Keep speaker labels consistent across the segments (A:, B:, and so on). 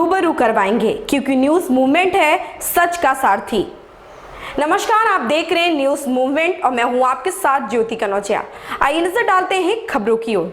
A: रूबरू करवाएंगे, क्योंकि न्यूज मूवमेंट है सच का सारथी। नमस्कार, आप देख रहे हैं न्यूज मूवमेंट और मैं हूं आपके साथ ज्योति कनौजिया। आइए नजर डालते हैं खबरों की ओर।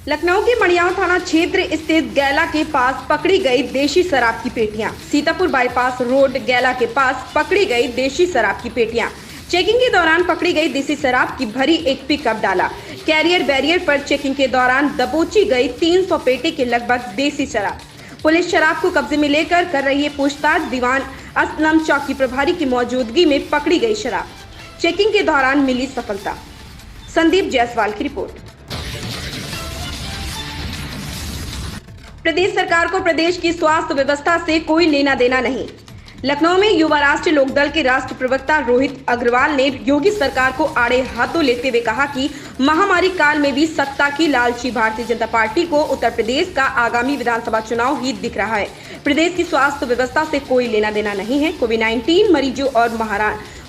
A: लखनऊ के मड़ियाव थाना क्षेत्र स्थित गैला के पास पकड़ी गई देशी शराब की पेटियां। सीतापुर बाईपास रोड गैला के पास पकड़ी गई देशी शराब की पेटियां। चेकिंग के दौरान पकड़ी गई देसी शराब की भरी एक पिकअप डाला। कैरियर बैरियर पर चेकिंग के दौरान दबोची गई 300 पेटी के लगभग देसी शराब। पुलिस शराब को कब्जे में लेकर कर रही है पूछताछ। दीवान असलम चौकी प्रभारी की मौजूदगी में पकड़ी गई शराब। चेकिंग के दौरान मिली सफलता। संदीप जायसवाल की रिपोर्ट। प्रदेश सरकार को प्रदेश की स्वास्थ्य व्यवस्था से कोई लेना देना नहीं। लखनऊ में युवा राष्ट्रीय लोकदल के राष्ट्रीय प्रवक्ता रोहित अग्रवाल ने योगी सरकार को आड़े हाथों लेते हुए कहा कि महामारी काल में भी सत्ता की लालची भारतीय जनता पार्टी को उत्तर प्रदेश का आगामी विधानसभा चुनाव ही दिख रहा है। प्रदेश की स्वास्थ्य व्यवस्था से कोई लेना देना नहीं है। कोविड-19 मरीजों और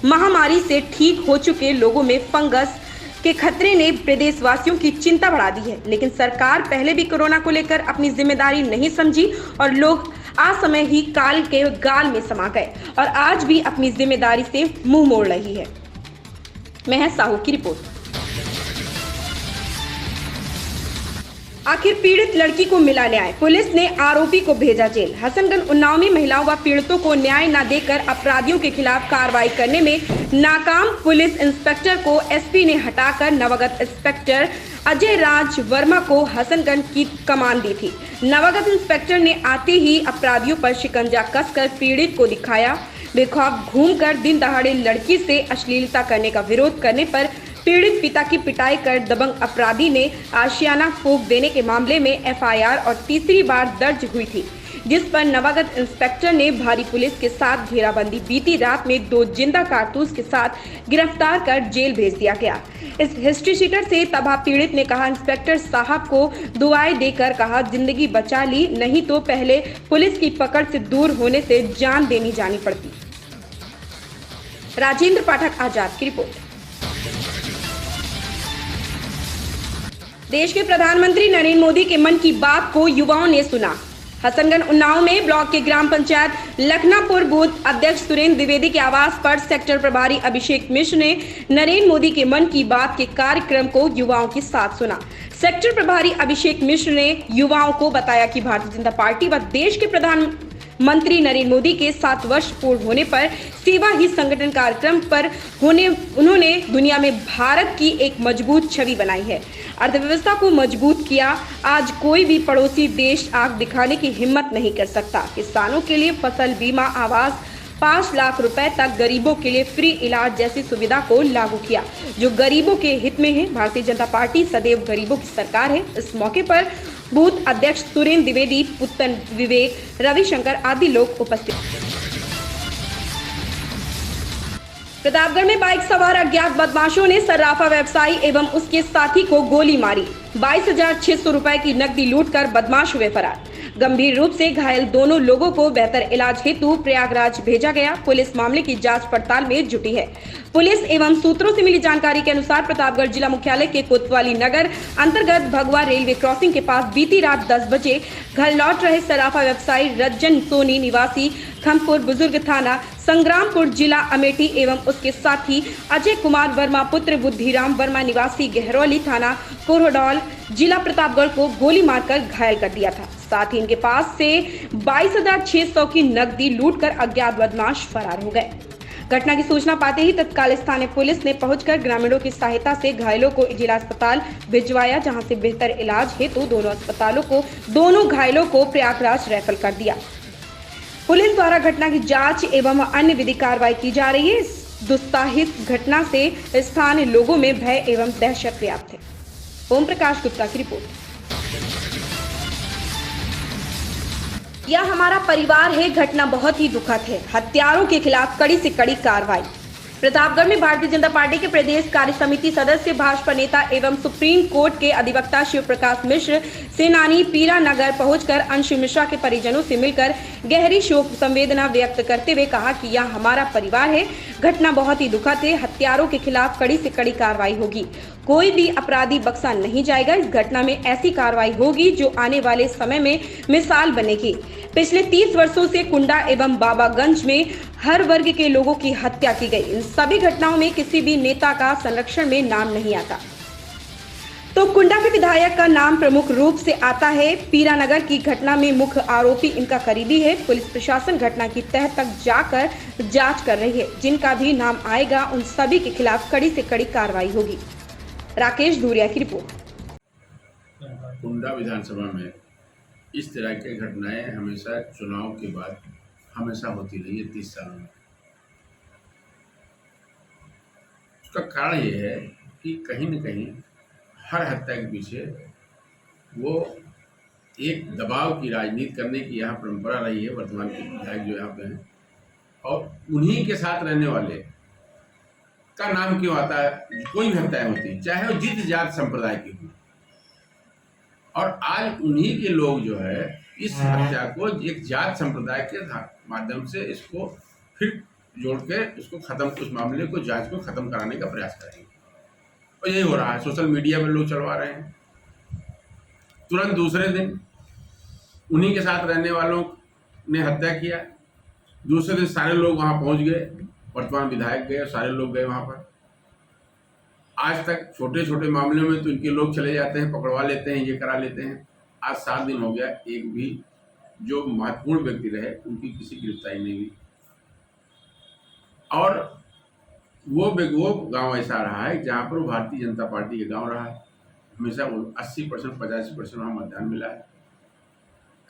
A: महामारी से ठीक हो चुके लोगों में फंगस के खतरे ने प्रदेशवासियों की चिंता बढ़ा दी है, लेकिन सरकार पहले भी कोरोना को लेकर अपनी जिम्मेदारी नहीं समझी और लोग असमय ही काल के गाल में समा गए और आज भी अपनी जिम्मेदारी से मुंह मोड़ रही है। महज साहू की रिपोर्ट। आखिर पीड़ित लड़की को मिला न्याय, पुलिस ने आरोपी को भेजा जेल। हसनगंज उन्नाव में महिलाओं व पीड़ितों को न्याय न देकर अपराधियों के खिलाफ कार्रवाई करने में नाकाम पुलिस इंस्पेक्टर को एसपी ने हटाकर नवागत इंस्पेक्टर अजय राज वर्मा को हसनगंज की कमान दी थी। नवागत इंस्पेक्टर ने आते ही अपराधियों पर शिकंजा कसकर पीड़ित को दिखाया। बेखौफ घूमकर दिन दहाड़े लड़की से अश्लीलता करने का विरोध करने पर पीड़ित पिता की पिटाई कर दबंग अपराधी ने आशियाना फूंक देने के मामले में एफआईआर और तीसरी बार दर्ज हुई थी, जिस पर नवागत इंस्पेक्टर ने भारी पुलिस के साथ घेराबंदी बीती रात में 2 जिंदा कारतूस के साथ गिरफ्तार कर जेल भेज दिया गया। इस हिस्ट्री शीटर से तबाह पीड़ित ने कहा, इंस्पेक्टर साहब को दुआएं देकर कहा जिंदगी बचा ली, नहीं तो पहले पुलिस की पकड़ से दूर होने से जान देनी जानी पड़ती। राजेंद्र पाठक आजाद की रिपोर्ट। देश के प्रधानमंत्री नरेंद्र मोदी के मन की बात को युवाओं ने सुना। हसनगंज उन्नाव में ब्लॉक के ग्राम पंचायत लखनापुर बूथ अध्यक्ष सुरेंद्र द्विवेदी के आवास पर सेक्टर प्रभारी अभिषेक मिश्र ने नरेंद्र मोदी के मन की बात के कार्यक्रम को युवाओं के साथ सुना। सेक्टर प्रभारी अभिषेक मिश्र ने युवाओं को बताया कि भारतीय जनता पार्टी व देश के प्रधानमंत्री नरेंद्र मोदी के 7 वर्ष पूर्ण होने पर सेवा ही संगठन कार्यक्रम पर उन्होंने दुनिया में भारत की एक मजबूत छवि बनाई है, अर्थव्यवस्था को मजबूत किया। आज कोई भी पड़ोसी देश आंख दिखाने की हिम्मत नहीं कर सकता। किसानों के लिए फसल बीमा, आवास, 5 लाख रुपए तक गरीबों के लिए फ्री इलाज जैसी सुविधा को लागू किया, जो गरीबों के हित में है। भारतीय जनता पार्टी सदैव गरीबों की सरकार है। इस मौके पर बूथ अध्यक्ष सुरेंद्र द्विवेदी, पुतन विवेक, रविशंकर आदि लोग उपस्थित। प्रतापगढ़ में बाइक सवार अज्ञात बदमाशों ने सर्राफा व्यवसायी एवं उसके साथी को गोली मारी। 22,600 रुपए की नकदी लूटकर बदमाश हुए फरार। गंभीर रूप से घायल दोनों लोगों को बेहतर इलाज हेतु प्रयागराज भेजा गया। पुलिस मामले की जांच पड़ताल में जुटी है। पुलिस एवं सूत्रों से मिली जानकारी के अनुसार प्रतापगढ़ जिला मुख्यालय के कोतवाली नगर अंतर्गत भगवा रेलवे क्रॉसिंग के पास बीती रात 10 बजे घर लौट रहे सराफा व्यवसायी रज्जन सोनी निवासी खमपुर बुजुर्ग थाना संग्रामपुर जिला अमेठी एवं उसके साथी अजय कुमार वर्मा पुत्र बुद्धिराम वर्मा निवासी गहरौली थाना कोरहडौल जिला प्रतापगढ़ को गोली मारकर घायल कर दिया था। साथ ही इनके पास से 22,600 की नकदी लूटकर अज्ञात बदमाश फरार हो गए। घटना की सूचना पाते ही तत्काल स्थानीय पुलिस ने पहुंचकर ग्रामीणों की सहायता से घायलों को जिला अस्पताल भिजवाया, जहां से बेहतर इलाज हेतु दोनों घायलों को प्रयागराज रेफर कर दिया। पुलिस द्वारा घटना की जांच एवं अन्य विधिक कार्रवाई की जा रही है। इस दुस्साहसिक घटना से स्थानीय लोगों में भय एवं दहशत व्याप्त है। ओम प्रकाश गुप्ता की रिपोर्ट। यह हमारा परिवार है, घटना बहुत ही दुखद है। हत्यारों के खिलाफ कड़ी से कड़ी कार्रवाई। प्रतापगढ़ में भारतीय जनता पार्टी के प्रदेश कार्य समिति सदस्य, भाजपा नेता एवं सुप्रीम कोर्ट के अधिवक्ता शिव प्रकाश मिश्र सेनानी पीरा नगर पहुंचकर अंशु मिश्रा के परिजनों से मिलकर गहरी शोक संवेदना व्यक्त करते हुए कहा कि यह हमारा परिवार है। घटना बहुत ही दुखद है। हत्यारों के खिलाफ कड़ी से कड़ी कार्रवाई होगी। कोई भी अपराधी बख्शा नहीं जाएगा। इस घटना में ऐसी कार्रवाई होगी जो आने वाले समय में मिसाल बनेगी। पिछले 30 वर्षों से कुंडा एवं बाबागंज में हर वर्ग के लोगों की हत्या की गई। इन सभी घटनाओं में किसी भी नेता का संरक्षण में नाम नहीं आता, तो कुंडा के विधायक का नाम प्रमुख रूप से आता है। पीरानगर की घटना में मुख्य आरोपी इनका करीबी है। पुलिस प्रशासन घटना की तह तक जाकर जांच कर रही है। जिनका भी नाम आएगा उन सभी के खिलाफ कड़ी से कड़ी कार्रवाई होगी। राकेश धूरिया की रिपोर्ट।
B: कुंडा विधानसभा में इस तरह की घटनाएं हमेशा चुनाव के बाद हमेशा होती रही है 30 सालों में। उसका कारण ये है कि कहीं न कहीं हर हत्या के पीछे वो एक दबाव की राजनीति करने की यहाँ परंपरा रही है। वर्तमान के विधायक जो यहाँ पे हैं और उन्हीं के साथ रहने वाले का नाम क्यों आता है। कोई भी हत्याएं होती चाहे वो जित जात संप्रदाय की हो, और आज उन्हीं के लोग जो है इस हत्या को एक जात संप्रदाय के माध्यम से इसको फिर जोड़ के उसको खत्म, उस मामले को जांच को खत्म कराने का प्रयास करेंगे। और यही हो रहा है। सोशल मीडिया में लोग चलवा रहे हैं। तुरंत दूसरे दिन उन्हीं के साथ रहने वालों ने हत्या किया। दूसरे दिन सारे लोग वहां पहुंच गए। वर्तमान विधायक गए, सारे लोग गए वहां पर। आज तक छोटे छोटे मामलों में तो इनके लोग चले जाते हैं, पकड़वा लेते हैं, ये करा लेते हैं। आज 7 दिन हो गया, एक भी जो महत्वपूर्ण व्यक्ति रहे उनकी किसी गिरफ्तारी नहीं हुई। और वो गांव ऐसा रहा है जहां पर भारतीय जनता पार्टी का गांव रहा है। हमेशा 80% 85% वहाँ मतदान मिला है।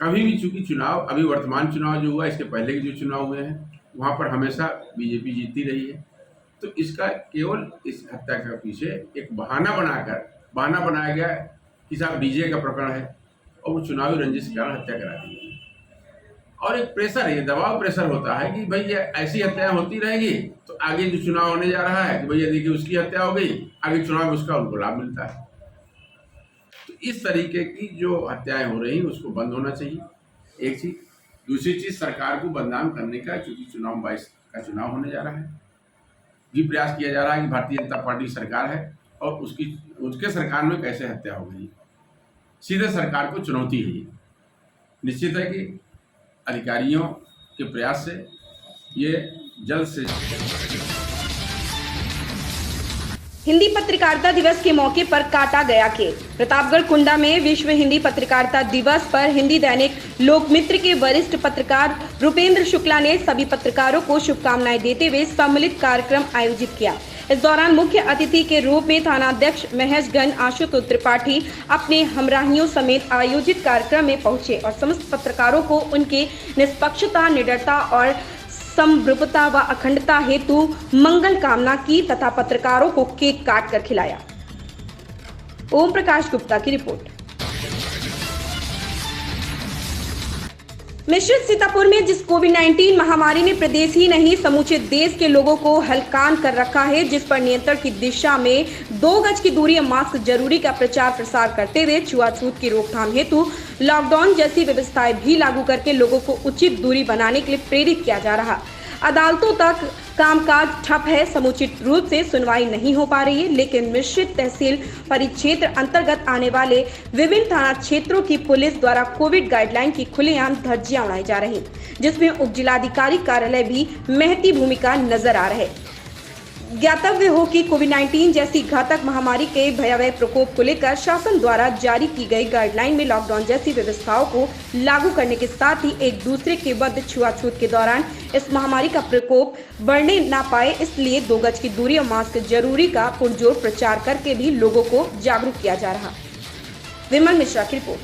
B: कभी भी चूंकि चुनाव, अभी वर्तमान चुनाव जो हुआ, इसके पहले के जो चुनाव हुए हैं वहाँ पर हमेशा बीजेपी जीतती रही है। तो इसका केवल इस हत्या के पीछे एक बहाना बनाया गया कि साहब डीजे का प्रकरण है और वो चुनावी रंजिश के कारण हत्या करा दी गई। और एक प्रेशर है, दबाव प्रेशर होता है कि भाई ये ऐसी हत्याएं होती रहेगी तो आगे जो चुनाव होने जा रहा है कि भैया देखिए उसकी हत्या हो गई, आगे चुनाव में उसका उनको लाभ मिलता है। तो इस तरीके की जो हत्याएं हो रही उसको बंद होना चाहिए, एक चीज। दूसरी चीज, सरकार को बदनाम करने का, क्योंकि चुनाव 22 का चुनाव होने जा रहा है, ये प्रयास किया जा रहा है कि भारतीय जनता पार्टी सरकार है और उसके सरकार में कैसे हत्या हो गई। सीधे सरकार को चुनौती है ये। निश्चित है कि अधिकारियों के प्रयास से ये जल्द से
A: हिंदी पत्रकारिता दिवस के मौके पर काटा गया केक। प्रतापगढ़ कुंडा में विश्व हिंदी पत्रकारिता दिवस पर हिंदी दैनिक लोकमित्र के वरिष्ठ पत्रकार रुपेंद्र शुक्ला ने सभी पत्रकारों को शुभकामनाएं देते हुए सम्मिलित कार्यक्रम आयोजित किया। इस दौरान मुख्य अतिथि के रूप में थानाध्यक्ष महेशगंज आशुतोष त्रिपाठी अपने हमराहियों समेत आयोजित कार्यक्रम में पहुंचे और समस्त पत्रकारों को उनके निष्पक्षता, निडरता और समृद्धता व अखंडता हेतु मंगल कामना की तथा पत्रकारों को केक काट कर खिलाया। ओम प्रकाश गुप्ता की रिपोर्ट। मिश्रित सीतापुर में जिस कोविड-19 महामारी ने प्रदेश ही नहीं समूचे देश के लोगों को हलकान कर रखा है, जिस पर नियंत्रण की दिशा में 2 गज की दूरी और मास्क जरूरी का प्रचार प्रसार करते हुए छुआछूत की रोकथाम हेतु लॉकडाउन जैसी व्यवस्थाएं भी लागू करके लोगों को उचित दूरी बनाने के लिए प्रेरित किया जा रहा। अदालतों तक कामकाज ठप है, समुचित रूप से सुनवाई नहीं हो पा रही है, लेकिन मिश्रित तहसील परिक्षेत्र अंतर्गत आने वाले विभिन्न थाना क्षेत्रों की पुलिस द्वारा कोविड गाइडलाइन की खुलेआम धज्जियां उड़ाई जा रही, जिसमें उप जिलाधिकारी कार्यालय भी महती भूमिका नजर आ रहे। ज्ञातव्य हो कि कोविड-19 जैसी घातक महामारी के भयावह प्रकोप को लेकर शासन द्वारा जारी की गई गाइडलाइन में लॉकडाउन जैसी व्यवस्थाओं को लागू करने के साथ ही एक दूसरे के बद्ध छुआछूत के दौरान इस महामारी का प्रकोप बढ़ने ना पाए, इसलिए 2 गज की दूरी और मास्क जरूरी का पुरजोर प्रचार करके भी लोगों को जागरूक किया जा रहा। विमल मिश्रा की रिपोर्ट।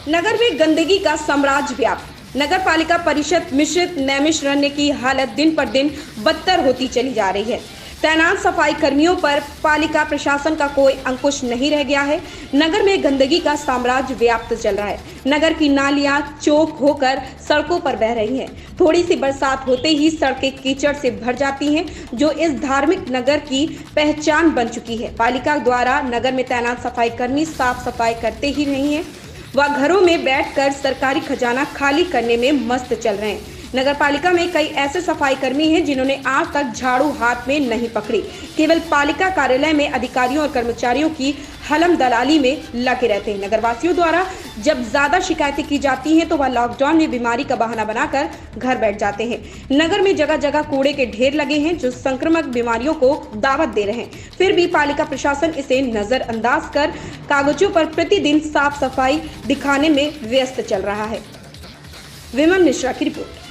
A: नगर में गंदगी का साम्राज्य व्याप्त। नगर पालिका परिषद मिश्रित नैमिष रहने की हालत दिन पर दिन बदतर होती चली जा रही है। तैनात सफाई कर्मियों पर पालिका प्रशासन का कोई अंकुश नहीं रह गया है। नगर में गंदगी का साम्राज्य व्याप्त चल रहा है। नगर की नालियां चौक होकर सड़कों पर बह रही हैं। थोड़ी सी बरसात होते ही सड़कें कीचड़ से भर जाती हैं, जो इस धार्मिक नगर की पहचान बन चुकी है। पालिका द्वारा नगर में तैनात सफाई कर्मी साफ सफाई करते ही नहीं है, वह घरों में बैठकर सरकारी खजाना खाली करने में मस्त चल रहे हैं। नगर पालिका में कई ऐसे सफाई कर्मी हैं जिन्होंने आज तक झाड़ू हाथ में नहीं पकड़ी, केवल पालिका कार्यालय में अधिकारियों और कर्मचारियों की हलम दलाली में लगे रहते हैं। नगरवासियों द्वारा जब ज्यादा शिकायतें की जाती हैं तो वह लॉकडाउन में बीमारी का बहाना बनाकर घर बैठ जाते हैं। नगर में जगह जगह कूड़े के ढेर लगे हैं जो संक्रामक बीमारियों को दावत दे रहे हैं। फिर भी पालिका प्रशासन इसे नजरअंदाज कर कागजों पर प्रतिदिन साफ सफाई दिखाने में व्यस्त चल रहा है। विमल मिश्रा की रिपोर्ट।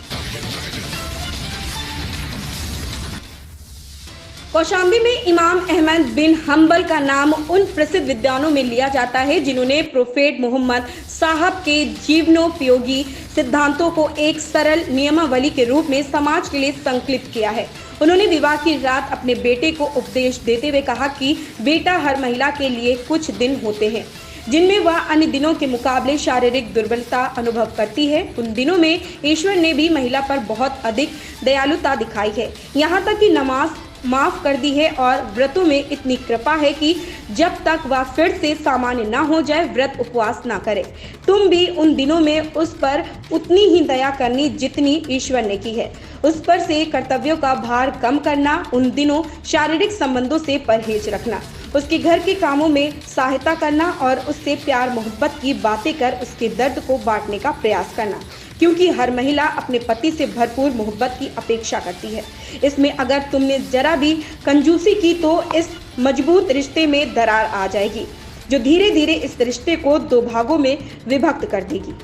A: कौशाम्बी में इमाम अहमद बिन हम्बल का नाम उन प्रसिद्ध विद्वानों में लिया जाता है जिन्होंने प्रोफेट मोहम्मद साहब के जीवनोपयोगी सिद्धांतों को एक सरल नियमावली के रूप में समाज के लिए संकलित किया है। उन्होंने विवाह की रात अपने बेटे को उपदेश देते हुए कहा कि बेटा, हर महिला के लिए कुछ दिन होते हैं जिनमें वह अन्य दिनों के मुकाबले शारीरिक दुर्बलता अनुभव करती है। उन दिनों में ईश्वर ने भी महिला पर बहुत अधिक दयालुता दिखाई है, यहाँ तक कि नमाज माफ कर दी है और व्रतों में इतनी कृपा है कि जब तक वह फिर से सामान्य ना हो जाए व्रत उपवास ना करे। तुम भी उन दिनों में उस पर उतनी ही दया करनी जितनी ईश्वर ने की है। उस पर से कर्तव्यों का भार कम करना, उन दिनों शारीरिक संबंधों से परहेज रखना, उसके घर के कामों में सहायता करना और उससे प्यार मोहब्बत की बातें कर उसके दर्द को बांटने का प्रयास करना, क्योंकि हर महिला अपने पति से भरपूर मोहब्बत की अपेक्षा करती है। इसमें अगर तुमने जरा भी कंजूसी की तो इस मजबूत रिश्ते में दरार आ जाएगी, जो धीरे धीरे इस रिश्ते को दो भागों में विभक्त कर देगी।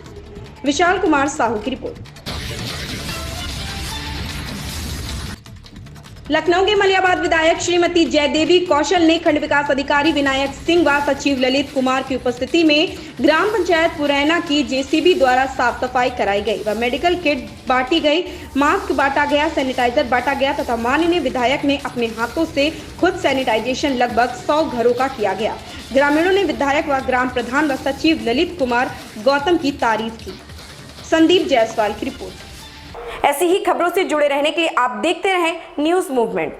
A: विशाल कुमार साहू की रिपोर्ट। लखनऊ के मलियाबाद विधायक श्रीमती जयदेवी कौशल ने खंड विकास अधिकारी विनायक सिंह व सचिव ललित कुमार की उपस्थिति में ग्राम पंचायत पुरैना की जेसीबी द्वारा साफ सफाई कराई गई व मेडिकल किट बांटी गई, मास्क बांटा गया, सैनिटाइजर बांटा गया तथा माननीय विधायक ने अपने हाथों से खुद सैनिटाइजेशन लगभग 100 घरों का किया गया। ग्रामीणों ने विधायक व ग्राम प्रधान व सचिव ललित कुमार गौतम की तारीफ की। संदीप जायसवाल की रिपोर्ट। ऐसी ही खबरों से जुड़े रहने के लिए आप देखते रहें न्यूज़ मूवमेंट।